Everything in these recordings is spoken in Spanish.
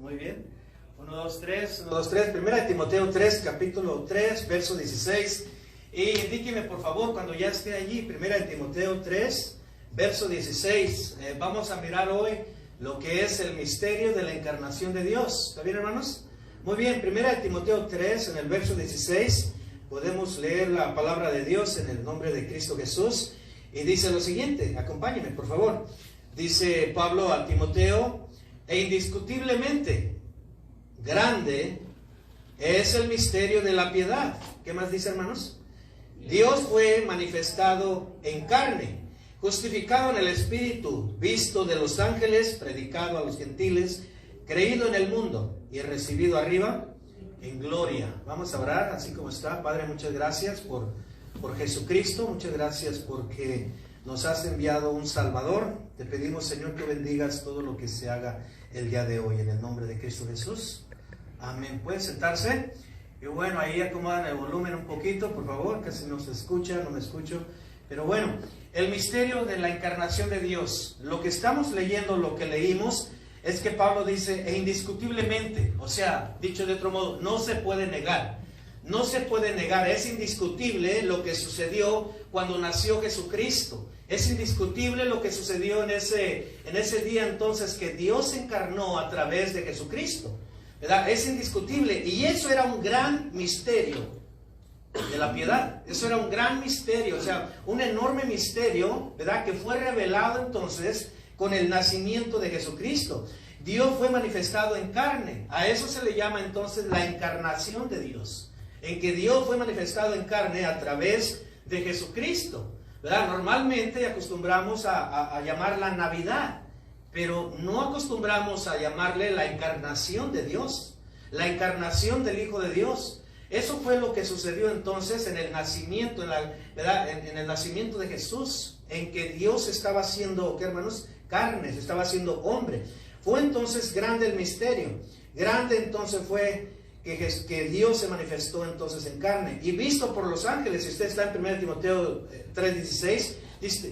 Muy bien. 1, 2, 3. 1, 2, 3. Primera de Timoteo 3, capítulo 3, verso 16. Y indíqueme por favor cuando ya esté allí. Primera de Timoteo 3, verso 16. Vamos a mirar hoy lo que es el misterio de la encarnación de Dios. ¿Está bien, hermanos? Muy bien. Primera de Timoteo 3, en el verso 16. Podemos leer la palabra de Dios en el nombre de Cristo Jesús. Y dice lo siguiente. Acompáñenme, por favor. Dice Pablo a Timoteo: e indiscutiblemente grande es el misterio de la piedad. ¿Qué más dice, hermanos? Dios fue manifestado en carne, justificado en el Espíritu, visto de los ángeles, predicado a los gentiles, creído en el mundo y recibido arriba en gloria. Vamos a orar así como está. Padre, muchas gracias por Jesucristo. Muchas gracias porque nos has enviado un Salvador. Te pedimos, Señor, que bendigas todo lo que se haga el día de hoy en el nombre de Cristo Jesús. Amén. ¿Pueden sentarse? Y bueno, ahí acomodan el volumen un poquito, por favor, casi no se escucha, no me escucho. Pero bueno, el misterio de la encarnación de Dios. Lo que estamos leyendo, lo que leímos, es que Pablo dice, e indiscutiblemente, o sea, dicho de otro modo, no se puede negar. No se puede negar, es indiscutible lo que sucedió cuando nació Jesucristo. Es indiscutible lo que sucedió en ese día entonces que Dios encarnó a través de Jesucristo, ¿verdad? Es indiscutible, y eso era un gran misterio de la piedad. Eso era un gran misterio, o sea, un enorme misterio, ¿verdad? Que fue revelado entonces con el nacimiento de Jesucristo. Dios fue manifestado en carne. A eso se le llama entonces la encarnación de Dios, en que Dios fue manifestado en carne a través de Jesucristo, ¿verdad? Normalmente acostumbramos a llamarla Navidad, pero no acostumbramos a llamarle la encarnación de Dios, la encarnación del Hijo de Dios. Eso fue lo que sucedió entonces en el nacimiento, ¿verdad? En el nacimiento de Jesús, en que Dios estaba haciendo, ¿qué, hermanos? Carne, se estaba haciendo hombre. Fue entonces grande el misterio. Grande entonces fue que Dios se manifestó entonces en carne y visto por los ángeles. Si usted está en 1 Timoteo 3:16,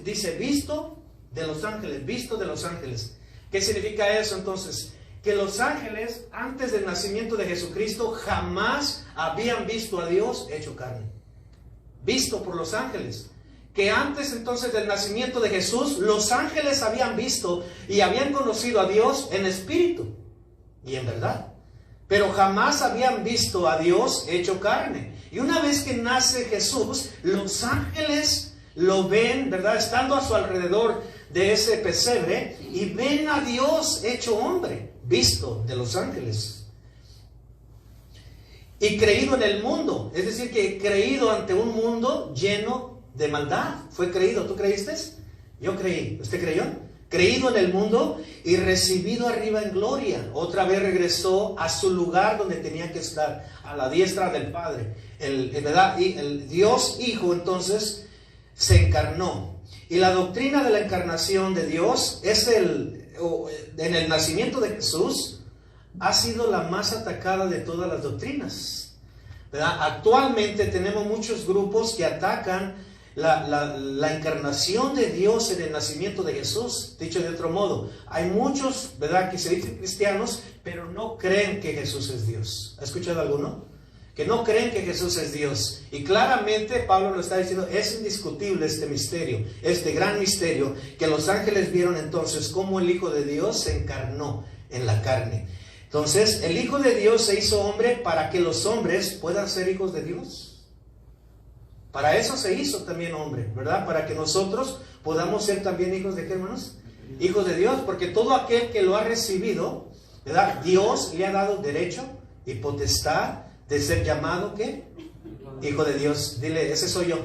dice visto de los ángeles, visto de los ángeles. ¿Qué significa eso entonces? Que los ángeles antes del nacimiento de Jesucristo jamás habían visto a Dios hecho carne. Visto por los ángeles. Que antes entonces del nacimiento de Jesús, los ángeles habían visto y habían conocido a Dios en espíritu y en verdad, pero jamás habían visto a Dios hecho carne. Y una vez que nace Jesús, los ángeles lo ven, ¿verdad? Estando a su alrededor de ese pesebre, y ven a Dios hecho hombre, visto de los ángeles. Y creído en el mundo, es decir, que creído ante un mundo lleno de maldad. Fue creído. ¿Tú creíste? Yo creí. ¿Usted creyó? Creído en el mundo y recibido arriba en gloria. Otra vez regresó a su lugar donde tenía que estar, a la diestra del Padre. ¿Verdad? Y el Dios Hijo entonces se encarnó. Y la doctrina de la encarnación de Dios en el nacimiento de Jesús ha sido la más atacada de todas las doctrinas, ¿verdad? Actualmente tenemos muchos grupos que atacan la encarnación de Dios en el nacimiento de Jesús. Dicho de otro modo, hay muchos, ¿verdad?, que se dicen cristianos, pero no creen que Jesús es Dios. ¿Ha escuchado alguno? Que no creen que Jesús es Dios. Y claramente Pablo lo está diciendo, es indiscutible este misterio, este gran misterio, que los ángeles vieron entonces cómo el Hijo de Dios se encarnó en la carne. Entonces, el Hijo de Dios se hizo hombre para que los hombres puedan ser hijos de Dios. Para eso se hizo también hombre, ¿verdad? Para que nosotros podamos ser también hijos de ¿qué, hermanos? Hijos de Dios, porque todo aquel que lo ha recibido, ¿verdad? Dios le ha dado derecho y potestad de ser llamado, ¿qué? Hijo de Dios. Dile, ese soy yo.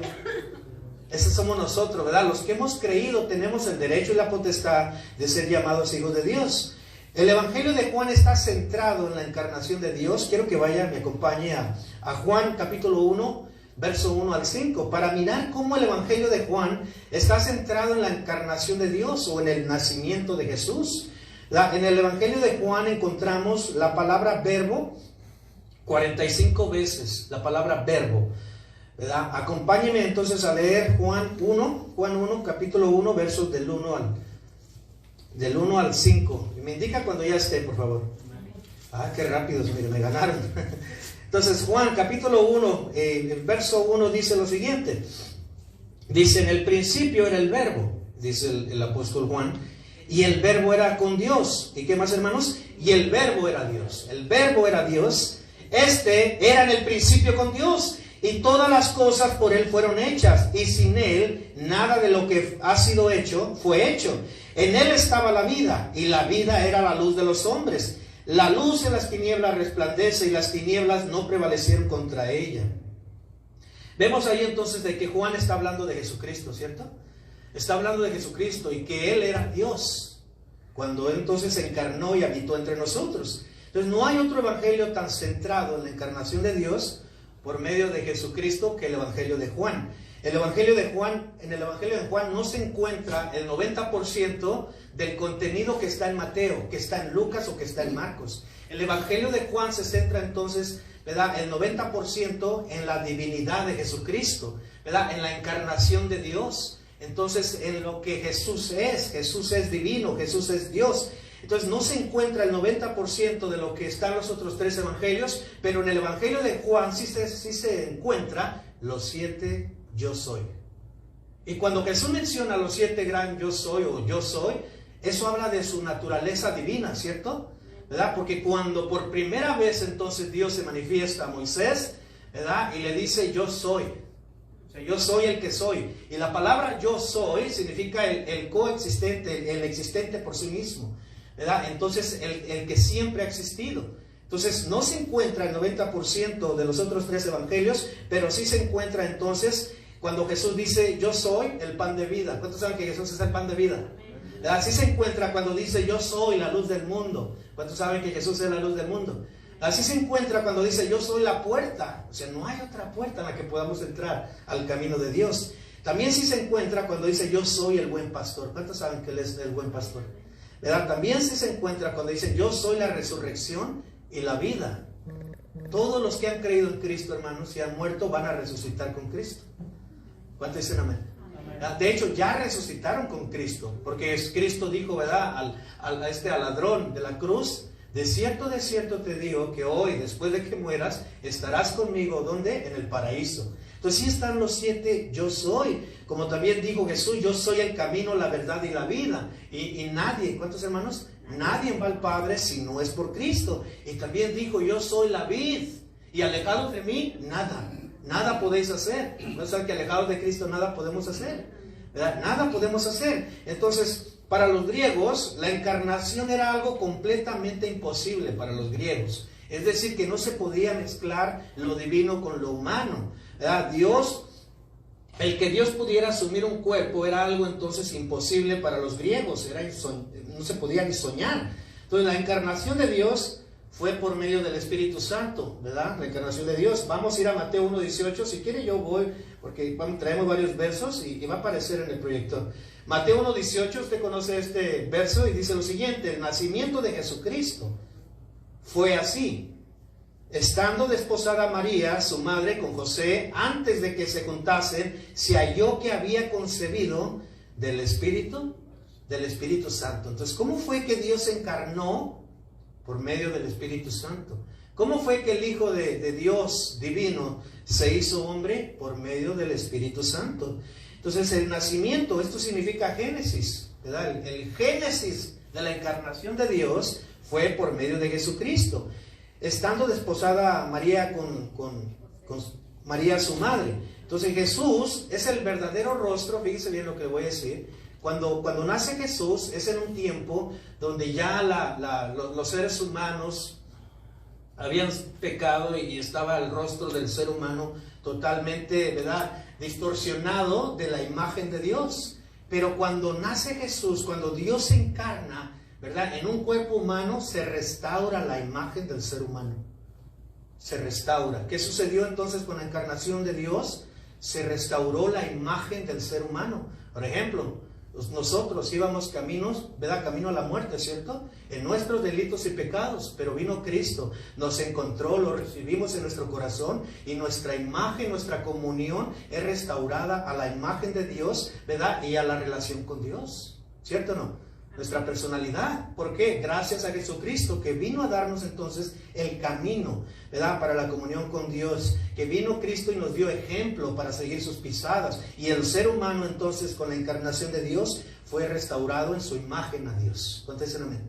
Ese somos nosotros, ¿verdad? Los que hemos creído tenemos el derecho y la potestad de ser llamados hijos de Dios. El Evangelio de Juan está centrado en la encarnación de Dios. Quiero que vaya, me acompañe a Juan capítulo 1, verso 1 al 5, para mirar cómo el Evangelio de Juan está centrado en la encarnación de Dios o en el nacimiento de Jesús. En el Evangelio de Juan encontramos la palabra verbo 45 veces, la palabra verbo, ¿verdad? Acompáñeme entonces a leer Juan 1, capítulo 1, versos del 1 al 5. Me indica cuando ya esté, por favor. Ah, qué rápido, mire, me ganaron. Entonces, Juan capítulo 1, el verso 1 dice lo siguiente. Dice, en el principio era el verbo, dice el apóstol Juan, y el verbo era con Dios. ¿Y qué más, hermanos? Y el verbo era Dios. El verbo era Dios. Este era en el principio con Dios. Y todas las cosas por Él fueron hechas. Y sin Él, nada de lo que ha sido hecho fue hecho. En Él estaba la vida. Y la vida era la luz de los hombres. La luz en las tinieblas resplandece. Y las tinieblas no prevalecieron contra ella. Vemos ahí entonces de que Juan está hablando de Jesucristo, ¿cierto? Está hablando de Jesucristo y que Él era Dios cuando Él entonces se encarnó y habitó entre nosotros. Entonces no hay otro evangelio tan centrado en la encarnación de Dios por medio de Jesucristo que el evangelio de Juan. En el evangelio de Juan no se encuentra el 90% del contenido que está en Mateo, que está en Lucas o que está en Marcos. El evangelio de Juan se centra entonces, ¿verdad?, el 90% en la divinidad de Jesucristo, ¿verdad?, en la encarnación de Dios. Entonces, en lo que Jesús es divino, Jesús es Dios. Entonces, no se encuentra el 90% de lo que está en los otros tres evangelios, pero en el evangelio de Juan sí se encuentra los 7 yo soy. Y cuando Jesús menciona los 7 gran yo soy o yo soy, eso habla de su naturaleza divina, ¿cierto? ¿Verdad? Porque cuando por primera vez entonces Dios se manifiesta a Moisés, ¿verdad?, y le dice yo soy. Yo soy el que soy. Y la palabra yo soy significa el coexistente, el existente por sí mismo, ¿verdad? Entonces el que siempre ha existido. Entonces no se encuentra el 90% de los otros 3 evangelios, pero sí se encuentra entonces cuando Jesús dice yo soy el pan de vida. ¿Cuántos saben que Jesús es el pan de vida? Así se encuentra cuando dice yo soy la luz del mundo. ¿Cuántos saben que Jesús es la luz del mundo? Así se encuentra cuando dice yo soy la puerta. O sea, no hay otra puerta en la que podamos entrar al camino de Dios. También sí se encuentra cuando dice yo soy el buen pastor. ¿Cuántos saben que Él es el buen pastor? ¿Verdad? También sí se encuentra cuando dice yo soy la resurrección y la vida. Todos los que han creído en Cristo, hermanos, y han muerto, van a resucitar con Cristo. ¿Cuántos dicen amén? De hecho, ya resucitaron con Cristo, porque Cristo dijo, ¿verdad?, al ladrón de la cruz, de cierto te digo que hoy, después de que mueras, estarás conmigo, ¿dónde? En el paraíso. Entonces sí están los 7 yo soy, como también dijo Jesús, yo soy el camino, la verdad y la vida. Y nadie, ¿cuántos hermanos? Nadie va al Padre si no es por Cristo. Y también dijo, yo soy la vid, y alejados de mí, nada podéis hacer. No saben que alejados de Cristo nada podemos hacer, ¿verdad? Nada podemos hacer. Entonces, para los griegos, la encarnación era algo completamente imposible para los griegos. Es decir, que no se podía mezclar lo divino con lo humano, ¿verdad? El que Dios pudiera asumir un cuerpo era algo entonces imposible para los griegos. No se podía ni soñar. Entonces, la encarnación de Dios fue por medio del Espíritu Santo, ¿verdad? La encarnación de Dios. Vamos a ir a Mateo 1:18. Si quiere yo voy, porque traemos varios versos y va a aparecer en el proyector. Mateo 1:18, usted conoce este verso y dice lo siguiente: el nacimiento de Jesucristo fue así. Estando desposada María, su madre, con José, antes de que se juntasen, se halló que había concebido del Espíritu Santo. Entonces, ¿cómo fue que Dios se encarnó? Por medio del Espíritu Santo. ¿Cómo fue que el Hijo de Dios divino se hizo hombre? Por medio del Espíritu Santo. Entonces el nacimiento, esto significa Génesis, ¿verdad? El Génesis de la encarnación de Dios fue por medio de Jesucristo. Estando desposada María con María su madre. Entonces Jesús es el verdadero rostro, fíjense bien lo que voy a decir. Cuando nace Jesús es en un tiempo donde ya los seres humanos habían pecado y estaba el rostro del ser humano totalmente, ¿verdad?, distorsionado de la imagen de Dios. Pero cuando nace Jesús, cuando Dios se encarna, ¿verdad?, en un cuerpo humano, se restaura la imagen del ser humano. Se restaura. ¿Qué sucedió entonces con la encarnación de Dios? Se restauró la imagen del ser humano. Por ejemplo, nosotros íbamos camino a la muerte, ¿cierto? En nuestros delitos y pecados, pero vino Cristo, nos encontró, lo recibimos en nuestro corazón y nuestra imagen, nuestra comunión es restaurada a la imagen de Dios, ¿verdad? Y a la relación con Dios, ¿cierto o no? nuestra personalidad. ¿Por qué? Gracias a Jesucristo, que vino a darnos entonces el camino, ¿verdad?, para la comunión con Dios, que vino Cristo y nos dio ejemplo para seguir sus pisadas, y el ser humano entonces con la encarnación de Dios fue restaurado en su imagen a Dios. ¿Cuántos dicen amén?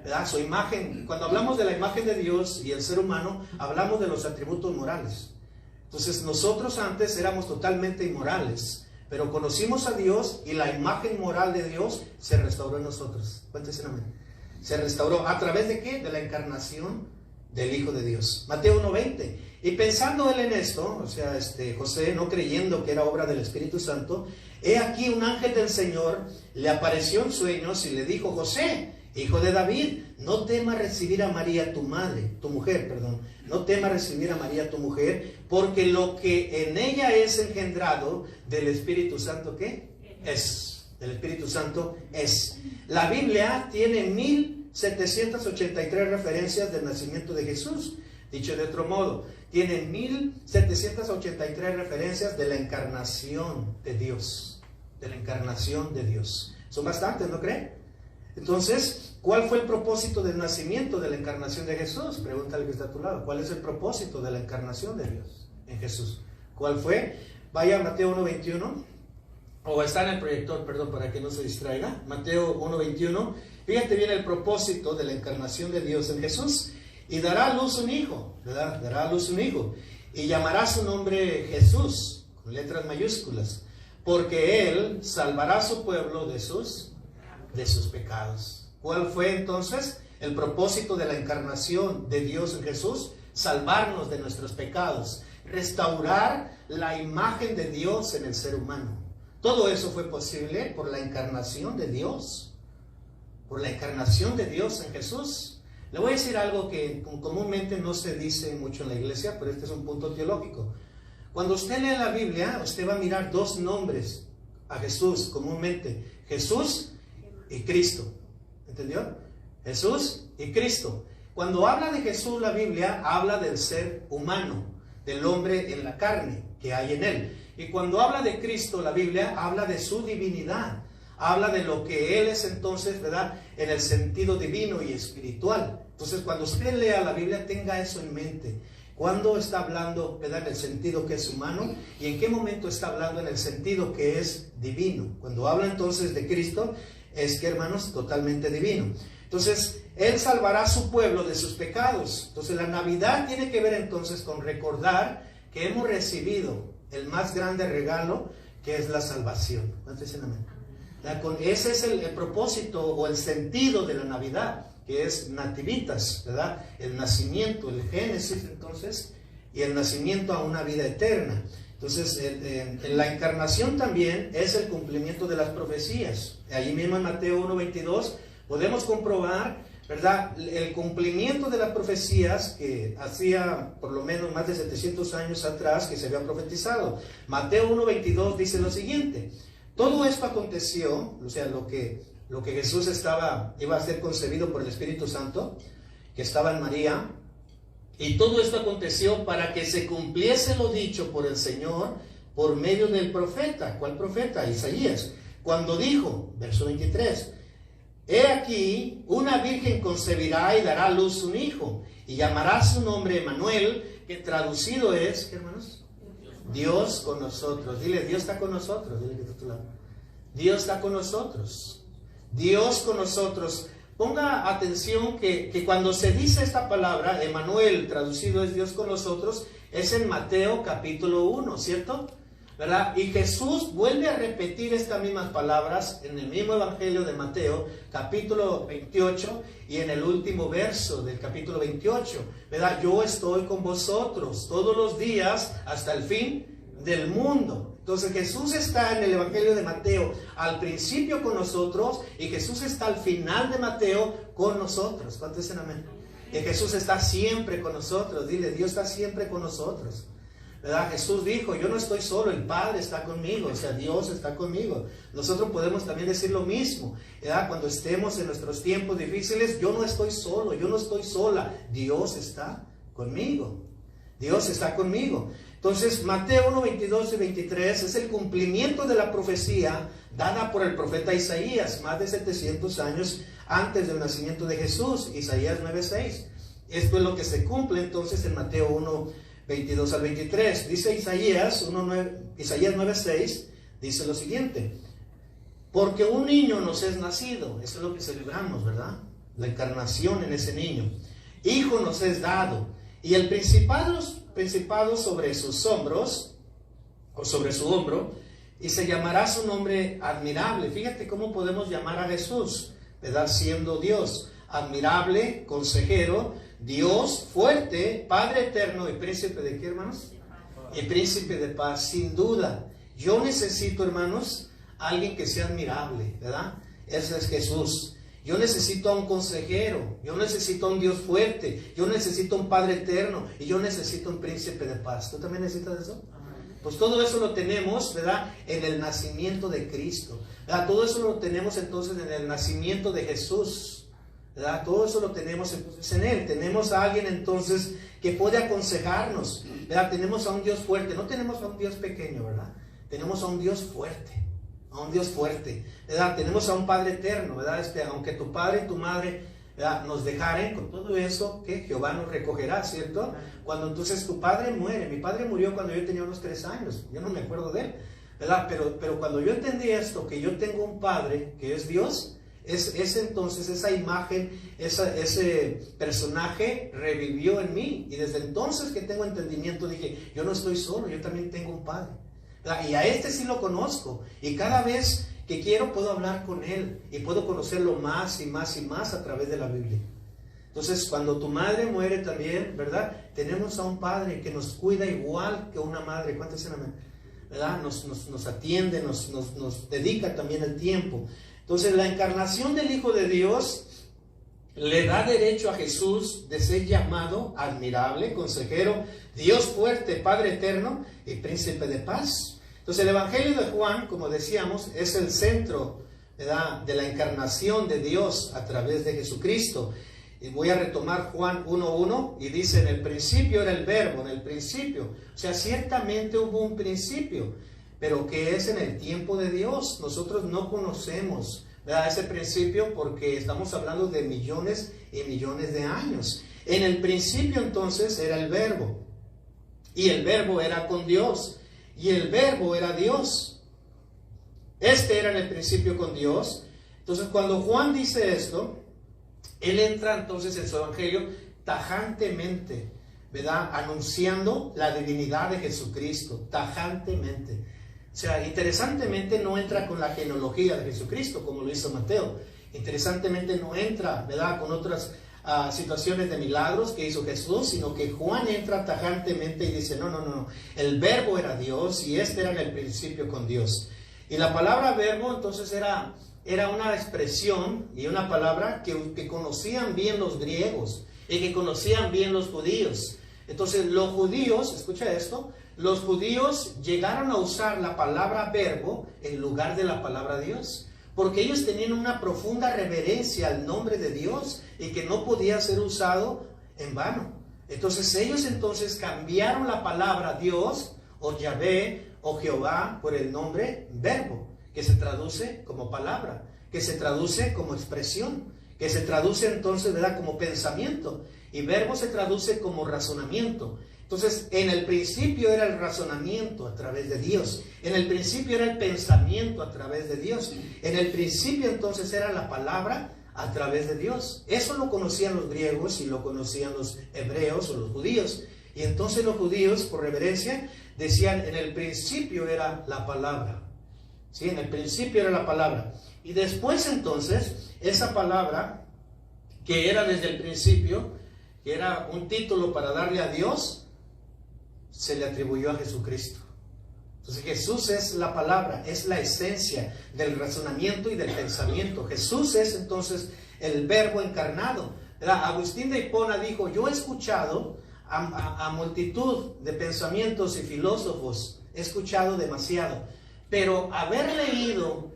¿Verdad? Su imagen. Cuando hablamos de la imagen de Dios y el ser humano, hablamos de los atributos morales. Entonces nosotros antes éramos totalmente inmorales, pero conocimos a Dios y la imagen moral de Dios se restauró en nosotros. ¿Cuántos dicen amén? Se restauró. ¿A través de qué? De la encarnación del Hijo de Dios. Mateo 1:20. Y pensando él en esto, o sea, José, no creyendo que era obra del Espíritu Santo, he aquí un ángel del Señor le apareció en sueños y le dijo: José, hijo de David, no temas recibir a María tu mujer, no temas recibir a María tu mujer, porque lo que en ella es engendrado del Espíritu Santo, ¿qué? Es. Del Espíritu Santo es. La Biblia tiene 1783 referencias del nacimiento de Jesús. Dicho de otro modo, tiene 1783 referencias de la encarnación de Dios. De la encarnación de Dios. Son bastantes, ¿no creen? Entonces, ¿cuál fue el propósito del nacimiento, de la encarnación de Jesús? Pregúntale que está a tu lado. ¿Cuál es el propósito de la encarnación de Dios en Jesús? ¿Cuál fue? Vaya a Mateo 1:21. O está en el proyector, perdón, para que no se distraiga. Mateo 1:21. Fíjate bien el propósito de la encarnación de Dios en Jesús. Y dará a luz un hijo, ¿verdad? Dará a luz un hijo. Y llamará su nombre Jesús, con letras mayúsculas. Porque él salvará a su pueblo de sus pecados. ¿Cuál fue entonces el propósito de la encarnación de Dios en Jesús? Salvarnos de nuestros pecados, restaurar la imagen de Dios en el ser humano. Todo eso fue posible por la encarnación de Dios, por la encarnación de Dios en Jesús. Le voy a decir algo que comúnmente no se dice mucho en la iglesia, pero este es un punto teológico. Cuando usted lee la Biblia, usted va a mirar dos nombres a Jesús comúnmente: Jesús y Cristo. ¿Entendió? Jesús y Cristo. Cuando habla de Jesús la Biblia, habla del ser humano, del hombre en la carne que hay en él. Y cuando habla de Cristo la Biblia, habla de su divinidad. Habla de lo que él es entonces, ¿verdad?, en el sentido divino y espiritual. Entonces, cuando usted lea la Biblia, tenga eso en mente. ¿Cuándo está hablando, ¿verdad?, en el sentido que es humano? ¿Y en qué momento está hablando en el sentido que es divino? Cuando habla entonces de Cristo, es que, hermanos, totalmente divino. Entonces, él salvará a su pueblo de sus pecados. Entonces, la Navidad tiene que ver entonces con recordar que hemos recibido el más grande regalo, que es la salvación. ¿Cuántos dicen amén? Ese es el propósito o el sentido de la Navidad, que es nativitas, ¿verdad? El nacimiento, el génesis entonces, y el nacimiento a una vida eterna. Entonces, la encarnación también es el cumplimiento de las profecías. Allí mismo en Mateo 1:22 podemos comprobar, ¿verdad?, el cumplimiento de las profecías que hacía por lo menos más de 700 años atrás que se había profetizado. Mateo 1:22 dice lo siguiente: todo esto aconteció, o sea, lo que Jesús iba a ser concebido por el Espíritu Santo, que estaba en María, y todo esto aconteció para que se cumpliese lo dicho por el Señor por medio del profeta. ¿Cuál profeta? Isaías. Cuando dijo, verso 23, he aquí, una virgen concebirá y dará a luz un hijo, y llamará su nombre Emmanuel, que traducido es, ¿qué, hermanos? Dios con nosotros. Dile, Dios está con nosotros. Dile que está a tu lado. Dios está con nosotros. Dios con nosotros. Ponga atención que cuando se dice esta palabra, Emmanuel, traducido es Dios con nosotros, es en Mateo capítulo 1, ¿cierto? ¿Verdad? Y Jesús vuelve a repetir estas mismas palabras en el mismo Evangelio de Mateo, capítulo 28, y en el último verso del capítulo 28, ¿verdad? Yo estoy con vosotros todos los días hasta el fin del mundo. Entonces Jesús está en el Evangelio de Mateo al principio con nosotros, y Jesús está al final de Mateo con nosotros. ¿Cuántos dicen amén? Y Jesús está siempre con nosotros. Dile, Dios está siempre con nosotros, ¿verdad? Jesús dijo, yo no estoy solo, el Padre está conmigo, o sea, Dios está conmigo. Nosotros podemos también decir lo mismo, ¿verdad? Cuando estemos en nuestros tiempos difíciles, yo no estoy solo, yo no estoy sola, Dios está conmigo. Dios está conmigo. Entonces, Mateo 1, 22 y 23 es el cumplimiento de la profecía dada por el profeta Isaías, más de 700 años antes del nacimiento de Jesús, Isaías 9, 6. Esto es lo que se cumple entonces en Mateo 1, 22 al 23. Dice Isaías 9, 6, dice lo siguiente: porque un niño nos es nacido, eso es lo que celebramos, ¿verdad? La encarnación en ese niño. Hijo nos es dado, y el principado sobre sus hombros, o sobre su hombro, y se llamará su nombre admirable. Fíjate cómo podemos llamar a Jesús, ¿verdad? Siendo Dios, admirable, consejero, Dios fuerte, Padre eterno y príncipe de ¿qué, hermanos? Y príncipe de paz. Sin duda, yo necesito, hermanos, alguien que sea admirable, ¿verdad? Ese es Jesús. Yo necesito a un consejero, yo necesito a un Dios fuerte, yo necesito a un Padre eterno y yo necesito a un príncipe de paz. ¿Tú también necesitas eso? Pues todo eso lo tenemos, ¿verdad? En el nacimiento de Cristo, ¿verdad? Todo eso lo tenemos entonces en el nacimiento de Jesús, ¿verdad? Todo eso lo tenemos entonces en Él. Tenemos a alguien entonces que puede aconsejarnos, ¿verdad? Tenemos a un Dios fuerte, no tenemos a un Dios pequeño, ¿verdad? Tenemos a un Dios fuerte. A un Dios fuerte, ¿verdad? Tenemos a un Padre eterno, ¿verdad? Aunque tu padre y tu madre, ¿verdad?, nos dejaren, con todo eso, que Jehová nos recogerá, ¿cierto? Cuando entonces tu padre muere. Mi padre murió cuando yo tenía unos 3 años, yo no me acuerdo de él, ¿verdad? Pero cuando yo entendí esto, que yo tengo un Padre que es Dios, es entonces esa imagen, ese personaje revivió en mí, y desde entonces que tengo entendimiento dije, yo no estoy solo, yo también tengo un Padre. Y a este sí lo conozco, y cada vez que quiero puedo hablar con él y puedo conocerlo más y más y más a través de la Biblia. Entonces, cuando tu madre muere también, ¿verdad? Tenemos a un Padre que nos cuida igual que una madre. ¿Cuántas eran? ¿Verdad? Nos atiende, nos dedica también el tiempo. Entonces, la encarnación del Hijo de Dios le da derecho a Jesús de ser llamado admirable, consejero, Dios fuerte, Padre eterno y príncipe de paz. Entonces el Evangelio de Juan, como decíamos, es el centro, ¿verdad?, de la encarnación de Dios a través de Jesucristo. Y voy a retomar Juan 1:1 y dice: en el principio era el verbo, en el principio. O sea, ciertamente hubo un principio, pero que es en el tiempo de Dios. Nosotros no conocemos, ¿verdad?, ese principio, porque estamos hablando de millones y millones de años. En el principio entonces era el verbo, y el verbo era con Dios, y el verbo era Dios. Este era en el principio con Dios. Entonces cuando Juan dice esto, él entra entonces en su evangelio tajantemente, ¿verdad?, anunciando la divinidad de Jesucristo, tajantemente. O sea, interesantemente no entra con la genealogía de Jesucristo como lo hizo Mateo. Interesantemente no entra, ¿verdad?, con otras situaciones de milagros que hizo Jesús, sino que Juan entra tajantemente y dice: no, el verbo era Dios, y este era en el principio con Dios. Y la palabra verbo entonces era una expresión y una palabra que conocían bien los griegos y que conocían bien los judíos. Entonces los judíos, escucha esto, los judíos llegaron a usar la palabra verbo en lugar de la palabra Dios, porque ellos tenían una profunda reverencia al nombre de Dios y que no podía ser usado en vano. Entonces ellos cambiaron la palabra Dios o Yahvé o Jehová por el nombre verbo, que se traduce como palabra, que se traduce como expresión, que se traduce entonces, ¿verdad?, como pensamiento, y verbo se traduce como razonamiento. Entonces, en el principio era el razonamiento a través de Dios. En el principio era el pensamiento a través de Dios. En el principio entonces era la palabra a través de Dios. Eso lo conocían los griegos y lo conocían los hebreos o los judíos. Y entonces los judíos, por reverencia, decían: en el principio era la palabra. ¿Sí? En el principio era la palabra. Y después entonces, esa palabra, que era desde el principio, que era un título para darle a Dios, se le atribuyó a Jesucristo. Entonces Jesús es la palabra, es la esencia del razonamiento y del pensamiento. Jesús es entonces el verbo encarnado, ¿verdad? Agustín de Hipona dijo: yo he escuchado a multitud de pensamientos y filósofos, he escuchado demasiado, pero haber leído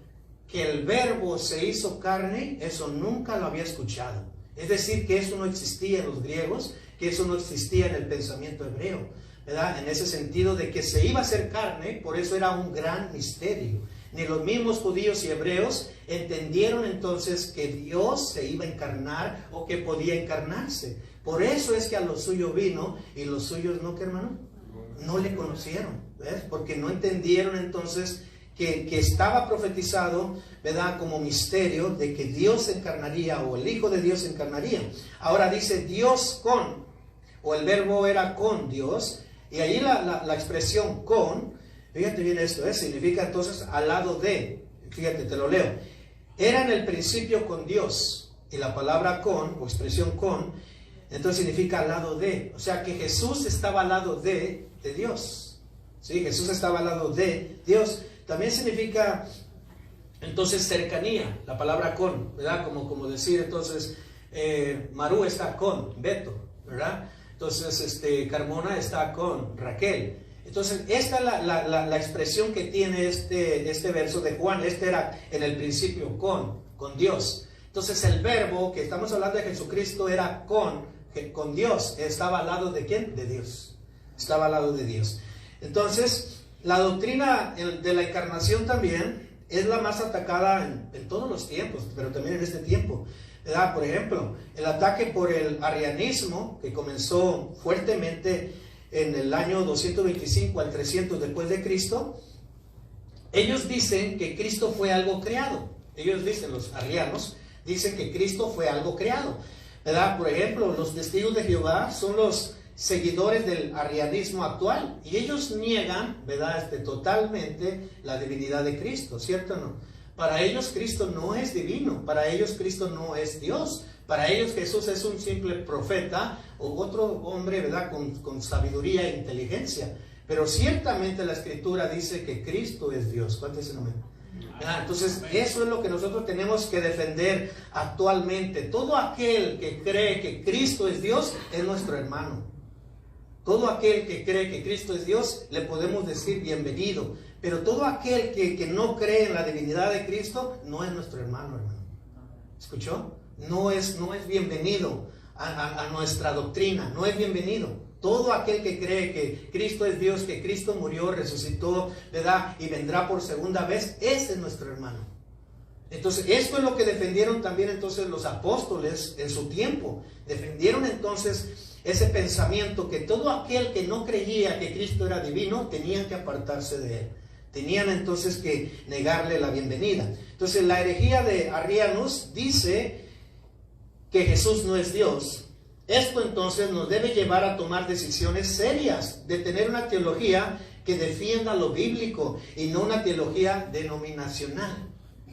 que el verbo se hizo carne, eso nunca lo había escuchado. Es decir, que eso no existía en los griegos, que eso no existía en el pensamiento hebreo, ¿verdad? En ese sentido de que se iba a hacer carne, por eso era un gran misterio. Ni los mismos judíos y hebreos entendieron entonces que Dios se iba a encarnar o que podía encarnarse. Por eso es que a los suyos vino y los suyos no, ¿qué hermano? No le conocieron, ¿ves? Porque no entendieron entonces que estaba profetizado, ¿verdad? Como misterio de que Dios se encarnaría o el Hijo de Dios se encarnaría. Ahora dice Dios con, o el verbo era con Dios, y ahí la expresión con, fíjate bien esto, significa entonces al lado de, fíjate, te lo leo. Era en el principio con Dios, y la palabra con, o expresión con, entonces significa al lado de, o sea que Jesús estaba al lado de Dios. ¿Sí? Jesús estaba al lado de Dios. También significa entonces cercanía, la palabra con, ¿verdad? Como decir entonces, Maru está con Beto, ¿verdad? Entonces Carmona está con Raquel. Entonces esta es la expresión que tiene este verso de Juan. Este era en el principio con Dios. Entonces el verbo que estamos hablando de Jesucristo era con Dios. Estaba al lado de ¿quién? De Dios. Estaba al lado de Dios. Entonces la doctrina de la encarnación también es la más atacada en todos los tiempos, pero también en este tiempo, ¿verdad? Por ejemplo, el ataque por el arrianismo, que comenzó fuertemente en el año 225 al 300 después de Cristo. Ellos dicen que Cristo fue algo creado. Ellos dicen, los arrianos, dicen que Cristo fue algo creado, ¿verdad? Por ejemplo, los testigos de Jehová son los seguidores del arrianismo actual, y ellos niegan, ¿verdad? Totalmente la divinidad de Cristo, ¿cierto o no? Para ellos Cristo no es divino, para ellos Cristo no es Dios, para ellos Jesús es un simple profeta o otro hombre, ¿verdad? Con sabiduría e inteligencia, pero ciertamente la Escritura dice que Cristo es Dios. ¿Cuánto es el nombre? Entonces eso es lo que nosotros tenemos que defender actualmente. Todo aquel que cree que Cristo es Dios es nuestro hermano. Todo aquel que cree que Cristo es Dios, le podemos decir bienvenido. Pero todo aquel que no cree en la divinidad de Cristo, no es nuestro hermano. ¿Escuchó? No es bienvenido a nuestra doctrina, no es bienvenido. Todo aquel que cree que Cristo es Dios, que Cristo murió, resucitó, ¿verdad? Y vendrá por segunda vez, ese es nuestro hermano. Entonces, esto es lo que defendieron también entonces los apóstoles en su tiempo. Defendieron entonces ese pensamiento que todo aquel que no creía que Cristo era divino, tenían que apartarse de él. Tenían entonces que negarle la bienvenida. Entonces, la herejía de Arrianos dice que Jesús no es Dios. Esto entonces nos debe llevar a tomar decisiones serias, de tener una teología que defienda lo bíblico y no una teología denominacional.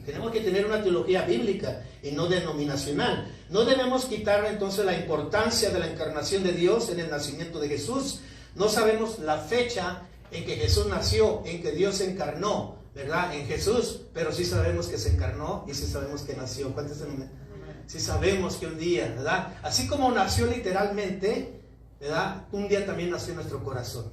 Tenemos que tener una teología bíblica y no denominacional. No debemos quitar entonces la importancia de la encarnación de Dios en el nacimiento de Jesús. No sabemos la fecha en que Jesús nació, en que Dios se encarnó, ¿verdad? En Jesús, pero sí sabemos que se encarnó y sí sabemos que nació. ¿Cuántos se me... Si sabemos que un día, ¿verdad? Así como nació literalmente, ¿verdad? Un día también nació en nuestro corazón.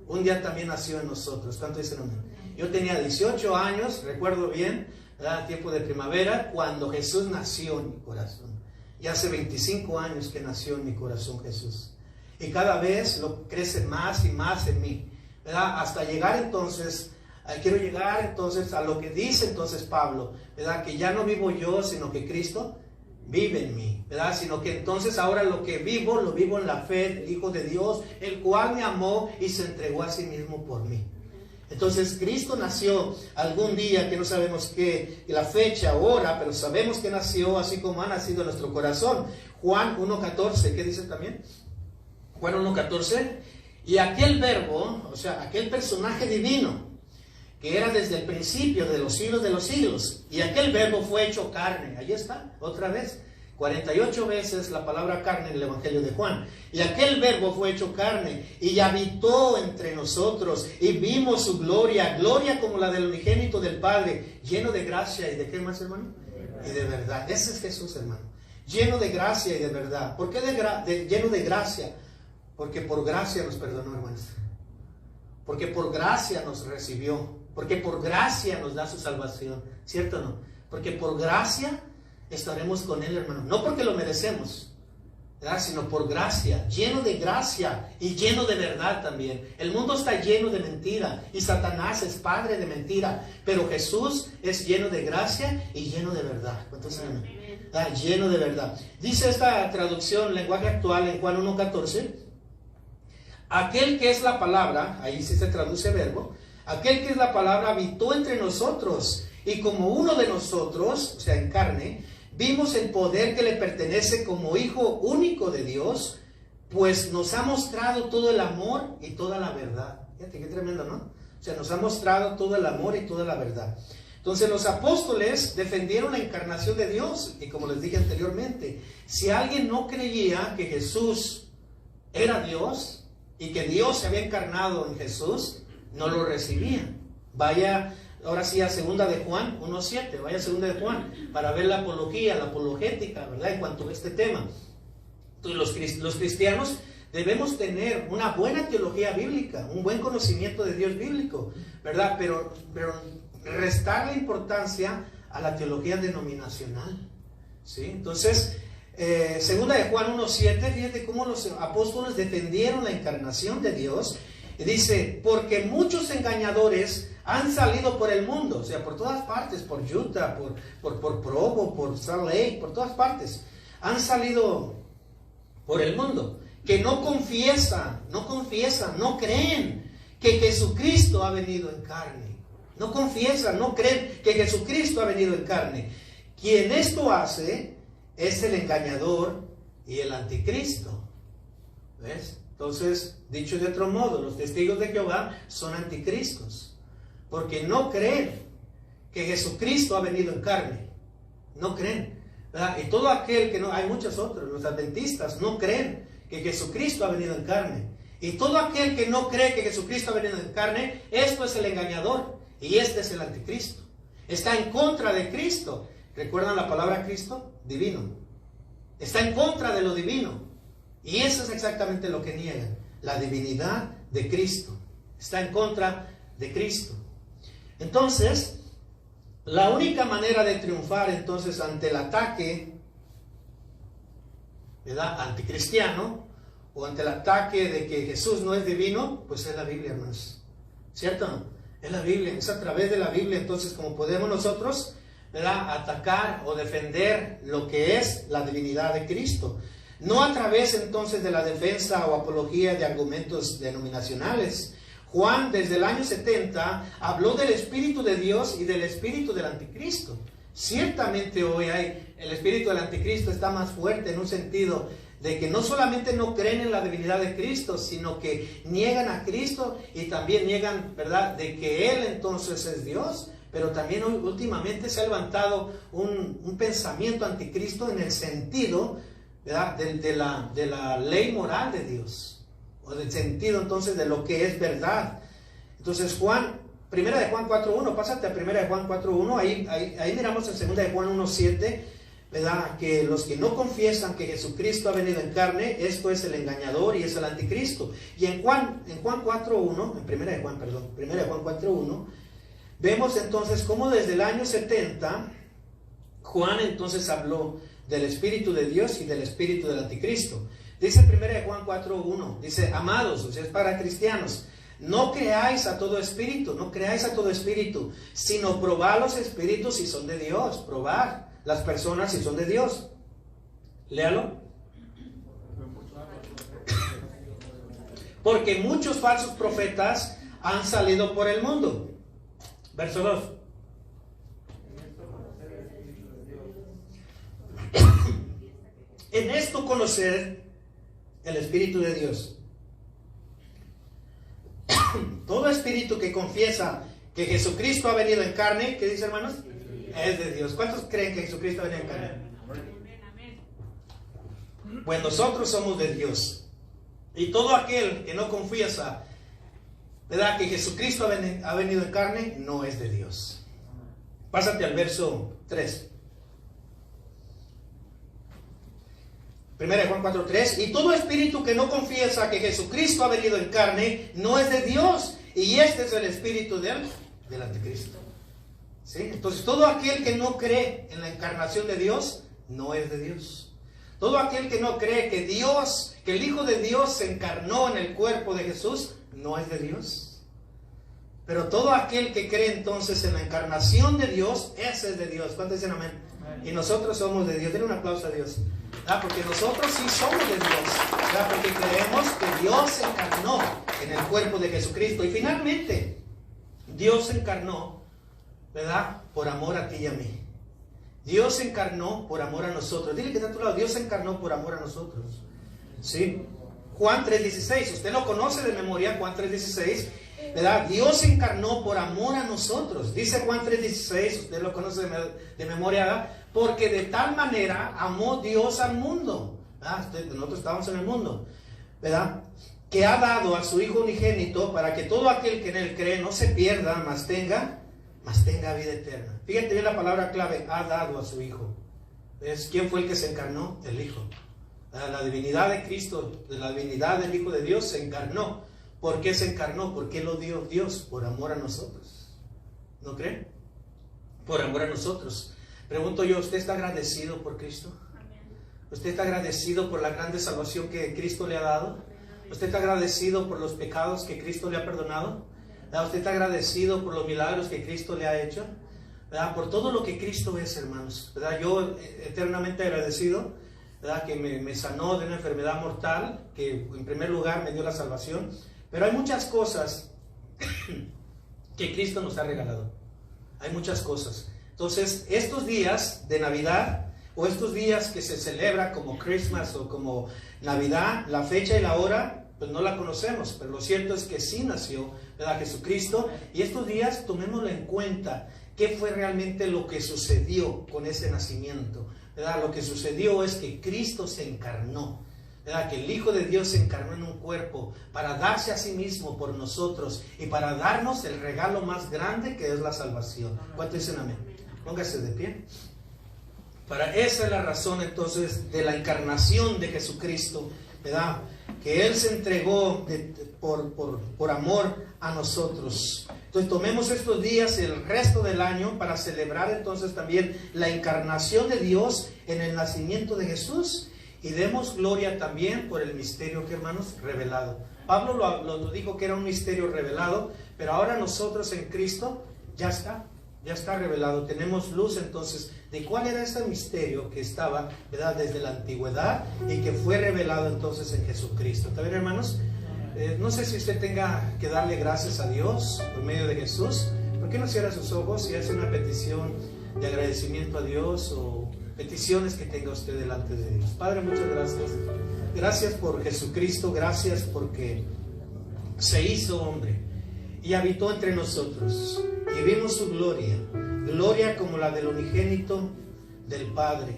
Un día también nació en nosotros. ¿Cuánto dicen amén? Yo tenía 18 años, recuerdo bien, ¿verdad? Tiempo de primavera, cuando Jesús nació en mi corazón. Y hace 25 años que nació en mi corazón Jesús. Y cada vez lo crece más y más en mí, ¿verdad? Hasta llegar entonces... Quiero llegar entonces a lo que dice entonces Pablo, ¿verdad? Que ya no vivo yo, sino que Cristo vive en mí, ¿verdad? Sino que entonces ahora lo que vivo, lo vivo en la fe del Hijo de Dios, el cual me amó y se entregó a sí mismo por mí. Entonces Cristo nació algún día, que no sabemos qué, la fecha, hora, pero sabemos que nació así como ha nacido en nuestro corazón. Juan 1.14, ¿qué dice también? Juan 1.14, y aquel verbo, o sea, aquel personaje divino, que era desde el principio de los siglos, y aquel verbo fue hecho carne. Ahí está, otra vez, 48 veces la palabra carne en el Evangelio de Juan. Y aquel verbo fue hecho carne, y habitó entre nosotros, y vimos su gloria, gloria como la del unigénito del Padre, lleno de gracia, ¿y de qué más, hermano? Y de verdad. Ese es Jesús, hermano, lleno de gracia y de verdad. ¿Por qué lleno de gracia? Porque por gracia nos perdonó, hermanos. Porque por gracia nos recibió. Porque por gracia nos da su salvación, ¿cierto o no? Porque por gracia estaremos con Él, hermano. No porque lo merecemos, ¿verdad? Sino por gracia, lleno de gracia y lleno de verdad también. El mundo está lleno de mentira y Satanás es padre de mentira, pero Jesús es lleno de gracia y lleno de verdad. ¿Cuántos saben? Lleno de verdad. Dice esta traducción, lenguaje actual, en Juan 1:14, aquel que es la palabra, ahí sí se traduce verbo, aquel que es la palabra habitó entre nosotros, y como uno de nosotros, o sea, en carne, vimos el poder que le pertenece como Hijo único de Dios, pues nos ha mostrado todo el amor y toda la verdad. Fíjate qué tremendo, ¿no? O sea, nos ha mostrado todo el amor y toda la verdad. Entonces los apóstoles defendieron la encarnación de Dios, y como les dije anteriormente, si alguien no creía que Jesús era Dios y que Dios se había encarnado en Jesús, no lo recibían. Vaya ahora sí a 2 de Juan 1:7, vaya a 2 de Juan para ver la apología, la apologética, ¿verdad? En cuanto a este tema. Entonces los cristianos debemos tener una buena teología bíblica, un buen conocimiento de Dios bíblico, ¿verdad? Pero restar la importancia a la teología denominacional, ¿sí? Entonces, 2 de Juan 1:7, fíjate cómo los apóstoles defendieron la encarnación de Dios. Y dice, porque muchos engañadores han salido por el mundo, o sea, por todas partes, por Utah, por Provo, por Salt Lake, por todas partes, han salido por el mundo, que no confiesan, no creen que Jesucristo ha venido en carne. No confiesan, no creen que Jesucristo ha venido en carne. Quien esto hace es el engañador y el anticristo. ¿Ves? Entonces, dicho de otro modo, los testigos de Jehová son anticristos, porque no creen que Jesucristo ha venido en carne. No creen, ¿verdad? Y todo aquel que no, hay muchos otros, los adventistas no creen que Jesucristo ha venido en carne. Y todo aquel que no cree que Jesucristo ha venido en carne, esto es el engañador y este es el anticristo. Está en contra de Cristo. ¿Recuerdan la palabra Cristo? Divino. Está en contra de lo divino. Y eso es exactamente lo que niegan, la divinidad de Cristo. Está en contra de Cristo. Entonces, la única manera de triunfar entonces ante el ataque, ¿verdad?, anticristiano, o ante el ataque de que Jesús no es divino, pues es la Biblia, hermanos. ¿Cierto? Es la Biblia, es a través de la Biblia entonces como podemos nosotros, ¿verdad?, atacar o defender lo que es la divinidad de Cristo. No a través entonces de la defensa o apología de argumentos denominacionales. Juan desde el año 70 habló del Espíritu de Dios y del Espíritu del Anticristo. Ciertamente hoy el Espíritu del Anticristo está más fuerte en un sentido de que no solamente no creen en la divinidad de Cristo, sino que niegan a Cristo y también niegan, ¿verdad?, de que Él entonces es Dios. Pero también hoy, últimamente se ha levantado un pensamiento anticristo en el sentido, ¿verdad?, de la ley moral de Dios, o del sentido entonces de lo que es verdad. Entonces Primera de Juan 4:1, pásate a Primera de Juan 4:1, ahí miramos en Segunda de Juan 1:7, ¿verdad?, que los que no confiesan que Jesucristo ha venido en carne, esto es el engañador y es el anticristo. Y en Juan 4:1, en Primera de Juan 4:1, vemos entonces cómo desde el año 70 Juan entonces habló del Espíritu de Dios y del Espíritu del Anticristo. Dice 1 Juan 4:1, dice, amados, o sea, es para cristianos, no creáis a todo espíritu, sino probad los espíritus si son de Dios, probad las personas si son de Dios. Léalo. Porque muchos falsos profetas han salido por el mundo. Verso 2. En esto conocer el Espíritu de Dios. Todo espíritu que confiesa que Jesucristo ha venido en carne, ¿qué dice, hermanos? Es de Dios. ¿Cuántos creen que Jesucristo ha venido en carne? Pues nosotros somos de Dios. Y todo aquel que no confiesa, ¿verdad?, que Jesucristo ha venido en carne, no es de Dios. Pásate al verso 3. 1 Juan 4:3, y todo espíritu que no confiesa que Jesucristo ha venido en carne, no es de Dios, y este es el espíritu del anticristo. ¿Sí? Entonces todo aquel que no cree en la encarnación de Dios, no es de Dios. Todo aquel que no cree que Dios, que el Hijo de Dios se encarnó en el cuerpo de Jesús, no es de Dios. Pero todo aquel que cree entonces en la encarnación de Dios, ese es de Dios. ¿Cuántos dicen amén? Y nosotros somos de Dios. Denle un aplauso a Dios. Porque nosotros sí somos de Dios. Porque creemos que Dios se encarnó en el cuerpo de Jesucristo. Y finalmente, Dios se encarnó, ¿verdad? Por amor a ti y a mí. Dios se encarnó por amor a nosotros. Dile que está a tu lado. Dios se encarnó por amor a nosotros. ¿Sí? Juan 3:16. Usted lo conoce de memoria, Juan 3:16. ¿Verdad? Dios se encarnó por amor a nosotros. Dice Juan 3:16. Usted lo conoce de memoria, ¿verdad? Porque de tal manera amó Dios al mundo. Nosotros estamos en el mundo, ¿verdad? Que ha dado a su Hijo unigénito para que todo aquel que en él cree no se pierda, mas tenga vida eterna. Fíjate bien la palabra clave, ha dado a su Hijo. ¿Quién fue el que se encarnó? El Hijo. La divinidad de Cristo, la divinidad del Hijo de Dios se encarnó. ¿Por qué se encarnó? ¿Por qué lo dio Dios? Por amor a nosotros. ¿No creen? Por amor a nosotros. Pregunto yo, ¿usted está agradecido por Cristo? ¿Usted está agradecido por la grande salvación que Cristo le ha dado? ¿Usted está agradecido por los pecados que Cristo le ha perdonado? ¿Usted está agradecido por los milagros que Cristo le ha hecho? ¿Verdad? Por todo lo que Cristo es, hermanos. ¿Verdad? Yo eternamente agradecido, ¿verdad? Que me sanó de una enfermedad mortal, que en primer lugar me dio la salvación. Pero hay muchas cosas que Cristo nos ha regalado. Hay muchas cosas. Entonces, estos días de Navidad, o estos días que se celebra como Christmas o como Navidad, la fecha y la hora, pues no la conocemos, pero lo cierto es que sí nació, ¿verdad? Jesucristo. Y estos días tomémoslo en cuenta, qué fue realmente lo que sucedió con ese nacimiento, ¿verdad? Lo que sucedió es que Cristo se encarnó, ¿verdad? Que el Hijo de Dios se encarnó en un cuerpo para darse a sí mismo por nosotros y para darnos el regalo más grande que es la salvación. ¿Cuántos dicen amén? Póngase de pie. Esa es la razón entonces de la encarnación de Jesucristo, ¿verdad? Que Él se entregó por amor a nosotros. Entonces tomemos estos días, el resto del año, para celebrar entonces también la encarnación de Dios en el nacimiento de Jesús. Y demos gloria también por el misterio, que hermanos, revelado. Pablo lo dijo que era un misterio revelado, pero ahora nosotros en Cristo ya está revelado. Tenemos luz entonces de cuál era ese misterio que estaba, ¿verdad?, desde la antigüedad y que fue revelado entonces en Jesucristo. ¿Está bien, hermanos? No sé si usted tenga que darle gracias a Dios por medio de Jesús. ¿Por qué no cierra sus ojos y hace una petición de agradecimiento a Dios o peticiones que tenga usted delante de Dios? Padre, muchas gracias. Gracias por Jesucristo, gracias porque se hizo hombre y habitó entre nosotros y vimos su gloria, gloria como la del unigénito del Padre.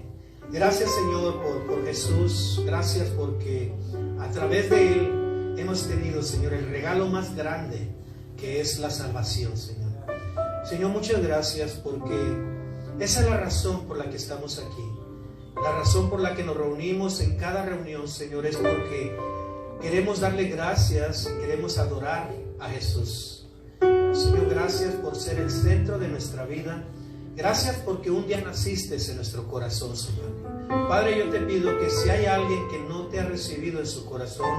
Gracias, Señor, por Jesús. Gracias porque a través de Él hemos tenido, Señor, el regalo más grande, que es la salvación, Señor. Señor, muchas gracias porque esa es la razón por la que estamos aquí. La razón por la que nos reunimos en cada reunión, Señor, es porque queremos darle gracias y queremos adorar a Jesús. Señor, gracias por ser el centro de nuestra vida. Gracias porque un día naciste en nuestro corazón, Señor. Padre, yo te pido que si hay alguien que no te ha recibido en su corazón,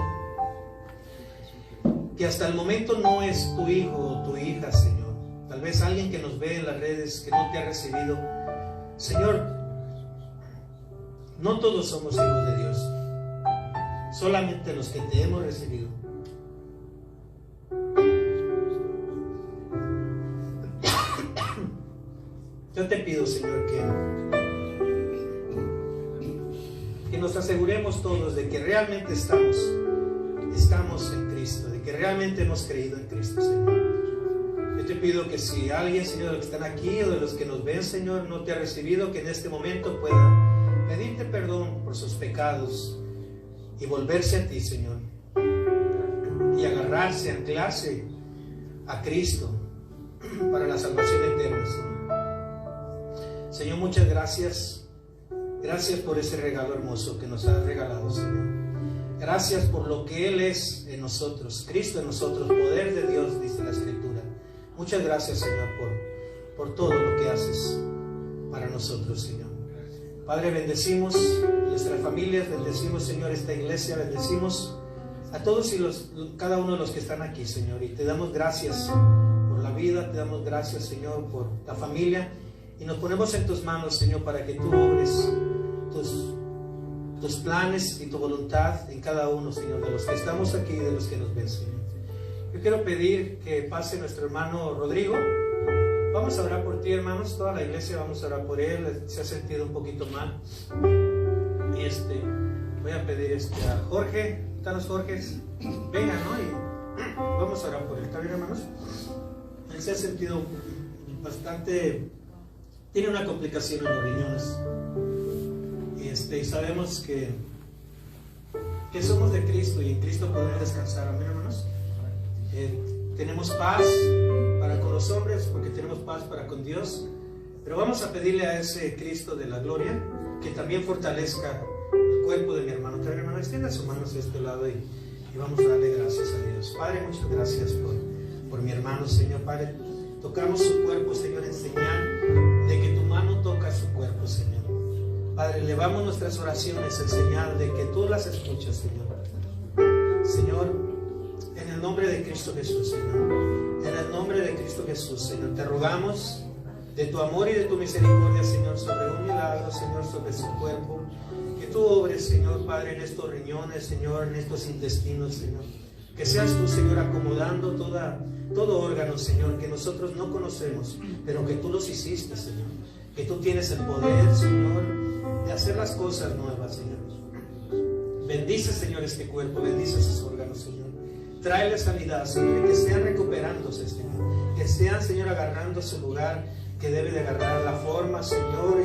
que hasta el momento no es tu hijo o tu hija, Señor, tal vez alguien que nos ve en las redes que no te ha recibido, Señor, no todos somos hijos de Dios, solamente los que te hemos recibido. Yo te pido, Señor, que nos aseguremos todos de que realmente estamos en Cristo, de que realmente hemos creído en Cristo, Señor. Yo te pido que si alguien, Señor, de los que están aquí o de los que nos ven, Señor, no te ha recibido, que en este momento pueda pedirte perdón por sus pecados y volverse a ti, Señor, y agarrarse, anclarse a Cristo para la salvación eterna, Señor. Señor, muchas gracias. Gracias por ese regalo hermoso que nos has regalado, Señor. Gracias por lo que Él es en nosotros, Cristo en nosotros, poder de Dios, dice la Escritura. Muchas gracias, Señor, por por todo lo que haces para nosotros, Señor. Padre, bendecimos nuestras familias, bendecimos, Señor, esta iglesia, bendecimos a todos y cada uno de los que están aquí, Señor, y te damos gracias por la vida, te damos gracias, Señor, por la familia, y nos ponemos en tus manos, Señor, para que tú obres tus planes y tu voluntad en cada uno, Señor, de los que estamos aquí y de los que nos ven, Señor. Yo quiero pedir que pase nuestro hermano Rodrigo. Vamos a orar por ti, hermanos, toda la iglesia vamos a orar por él, se ha sentido un poquito mal. Y voy a pedir a Jorge, están los Jorges, vengan, ¿no? Y vamos a orar por él, ¿está bien, hermanos? Él se ha sentido bastante, tiene una complicación en los riñones. Y sabemos que somos de Cristo y en Cristo podemos descansar, amén, hermanos. Tenemos paz para con los hombres porque tenemos paz para con Dios, pero vamos a pedirle a ese Cristo de la gloria que también fortalezca el cuerpo de mi hermano. También, hermano, extienda sus manos a este lado y vamos a darle gracias a Dios. Padre, muchas gracias por mi hermano, Señor. Padre, tocamos su cuerpo, Señor, en señal de que tu mano toca su cuerpo, Señor. Padre, elevamos nuestras oraciones en señal de que tú las escuchas, Señor. Señor, en el nombre de Cristo Jesús, Señor, en el nombre de Cristo Jesús, Señor, te rogamos de tu amor y de tu misericordia, Señor, sobre un milagro, Señor, sobre su cuerpo, que tú obres, Señor, Padre, en estos riñones, Señor, en estos intestinos, Señor, que seas tú, Señor, acomodando todo órgano, Señor, que nosotros no conocemos, pero que tú los hiciste, Señor, que tú tienes el poder, Señor, de hacer las cosas nuevas, Señor. Bendice, Señor, este cuerpo, bendice sus órganos, Señor. Tráele sanidad, Señor, y que estén recuperándose, Señor. Que estén, Señor, agarrando su lugar que debe de agarrar, la forma, Señor,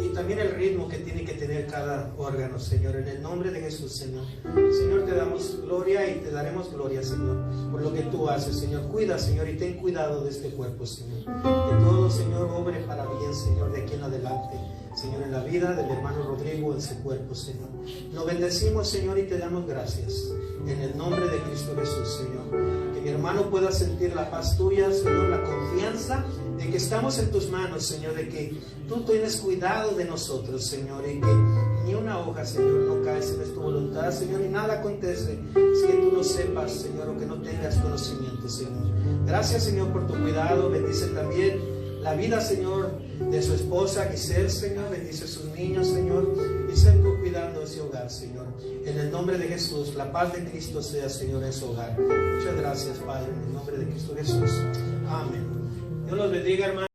y también el ritmo que tiene que tener cada órgano, Señor. En el nombre de Jesús, Señor. Señor, te damos gloria y te daremos gloria, Señor, por lo que tú haces, Señor. Cuida, Señor, y ten cuidado de este cuerpo, Señor. Que todo, Señor, obre para bien, Señor, de aquí en adelante. Señor, en la vida del hermano Rodrigo, en su cuerpo, Señor. Lo bendecimos, Señor, y te damos gracias. En el nombre de Cristo Jesús, Señor. Que mi hermano pueda sentir la paz tuya, Señor, la confianza de que estamos en tus manos, Señor, de que tú tienes cuidado de nosotros, Señor, y que ni una hoja, Señor, no cae en tu voluntad, Señor, y nada acontece es que tú no sepas, Señor, o que no tengas conocimiento, Señor. Gracias, Señor, por tu cuidado. Bendice también la vida, Señor, de su esposa Giselle, Señor. Bendice a sus niños, Señor, y sé tú cuidando ese hogar, Señor. En el nombre de Jesús, la paz de Cristo sea, Señor, en su hogar. Muchas gracias, Padre, en el nombre de Cristo Jesús. Amén. Dios los bendiga, hermano.